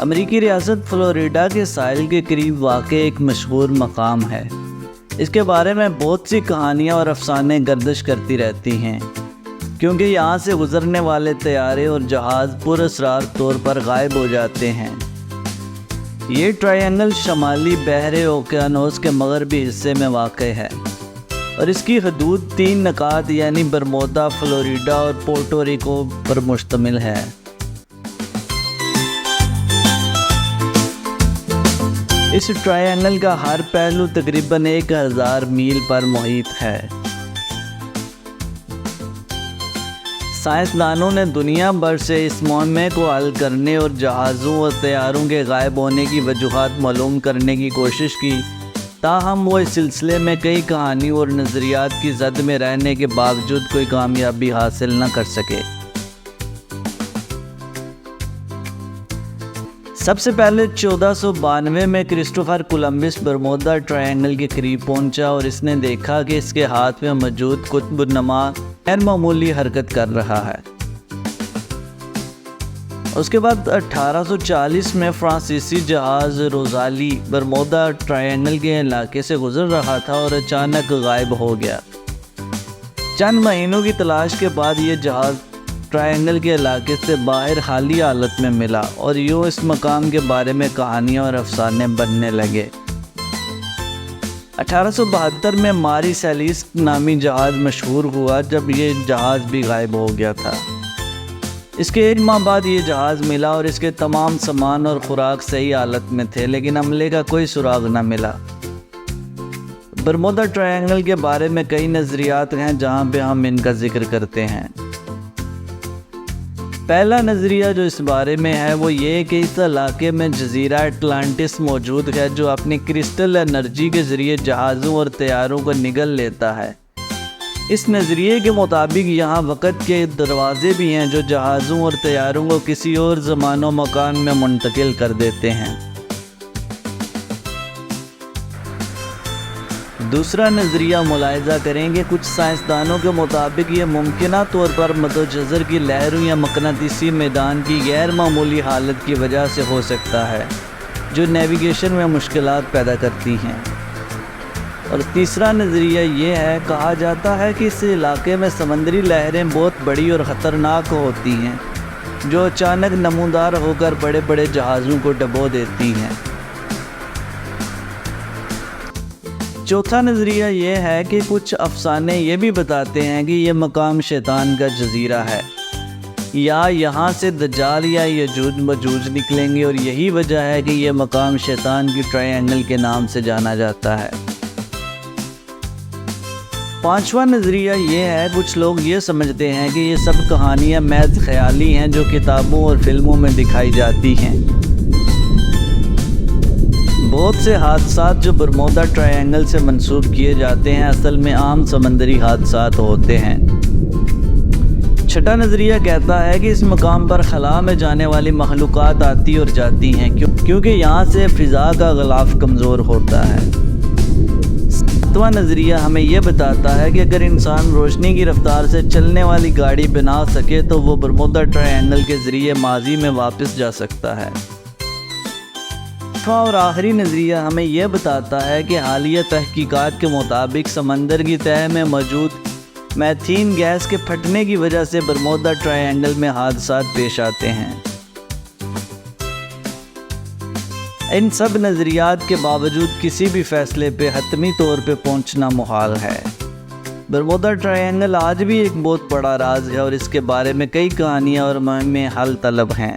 अमेरिकी रियासत फ्लोरिडा के साहिल के करीब वाक़ एक मशहूर मकाम है। इसके बारे में बहुत सी कहानियाँ और अफसाने गर्दिश करती रहती हैं, क्योंकि यहाँ से गुज़रने वाले तैयारे और जहाज़ पुरअसरार तौर पर गायब हो जाते हैं। ये ट्रायंगल शमाली बहरे ओकियानोस के मगरबी हिस्से में वाक़ है और इसकी हदूद 3 नकात यानी बरमोदा, फ्लोरिडा और पोर्टो रिको पर मुश्तमिल है। इस ट्रायंगल का हर पहलू तकरीबन 1000 मील पर मुहित है। साइंसदानों ने दुनिया भर से इस मुअम्मे को हल करने और जहाज़ों और तैयारों के गायब होने की वजूहात मालूम करने की कोशिश की, ताहम वो इस सिलसिले में कई कहानी और नज़रियात की जद में रहने के बावजूद कोई कामयाबी हासिल न कर सके। सबसे पहले 1492 में क्रिस्टोफर कोलंबस बरमोदा ट्रायंगल के करीब पहुंचा और इसने देखा कि इसके हाथ में मौजूद कुतुबुन्नमा गैर मामूली हरकत कर रहा है। उसके बाद 1840 में फ्रांसीसी जहाज़ रोज़ाली बरमोदा ट्रायंगल के इलाके से गुजर रहा था और अचानक गायब हो गया। चंद महीनों की तलाश के बाद ये जहाज़ ट्रायंगल के इलाके से बाहर खाली हालत में मिला और यूँ इस मकाम के बारे में कहानियाँ और अफसाने बनने लगे। 1872 में मारी सैलिस नामी जहाज़ मशहूर हुआ, जब ये जहाज़ भी गायब हो गया था। इसके 1 माह बाद ये जहाज़ मिला और इसके तमाम सामान और खुराक सही हालत में थे, लेकिन अमले का कोई सुराग न मिला। बरमोदा ट्रायंगल के बारे में कई नज़रियात हैं जहाँ पे हम इनका जिक्र करते हैं। पहला नज़रिया जो इस बारे में है वो ये कि इस इलाके में जजीरा अटलांटिस मौजूद है, जो अपनी क्रिस्टल एनर्जी के ज़रिए जहाज़ों और तैयारों को निगल लेता है। इस नज़रिए के मुताबिक यहाँ वक़्त के दरवाज़े भी हैं जो जहाज़ों और तैयारों को किसी और ज़मानो मकान में मुंतकिल कर देते हैं। दूसरा नज़रिया मुलाहिज़ा करेंगे, कुछ साइंसदानों के मुताबिक ये मुमकिना तौर पर मदोजज़र की लहरों या मकनातीसी मैदान की गैर मामूली हालत की वजह से हो सकता है, जो नेविगेशन में मुश्किलात पैदा करती हैं। और तीसरा नज़रिया ये है, कहा जाता है कि इस इलाके में समंदरी लहरें बहुत बड़ी और ख़तरनाक होती हैं, जो अचानक नमूदार होकर बड़े बड़े जहाज़ों को डबो देती हैं। चौथा नज़रिया ये है कि कुछ अफसाने ये भी बताते हैं कि यह मकाम शैतान का जजीरा है, या यहाँ से दज्जाल या यजूज मजूज निकलेंगे और यही वजह है कि यह मकाम शैतान की ट्रायंगल के नाम से जाना जाता है। पांचवा नज़रिया ये है, कुछ लोग ये समझते हैं कि ये सब कहानियाँ महज ख्याली हैं जो किताबों और फिल्मों में दिखाई जाती हैं। बहुत से हादसात जो बरमोदा ट्रायंगल से मंसूब किए जाते हैं असल में आम समंदरी हादसात होते हैं। छठा नज़रिया कहता है कि इस मकाम पर खला में जाने वाली मखलूक़ात आती और जाती हैं, क्योंकि यहाँ से फ़िज़ा का ग़िलाफ़ कमज़ोर होता है। सातवां नज़रिया हमें यह बताता है कि अगर इंसान रोशनी की रफ्तार से चलने वाली गाड़ी बना सके तो वो बरमोदा ट्रायंगल के ज़रिए माजी में वापस जा सकता है। और आखिरी नज़रिया हमें यह बताता है कि हालिया तहकीकात के मुताबिक समंदर की तह में मौजूद मैथीन गैस के फटने की वजह से बरमोदा ट्रायंगल में हादसात पेश आते हैं। इन सब नज़रियात के बावजूद किसी भी फ़ैसले पे हतमी तौर पे पहुंचना मुहाल है। बरमोदा ट्रायंगल आज भी एक बहुत बड़ा राज है और इसके बारे में कई कहानियाँ और मुहिम्में हल तलब हैं।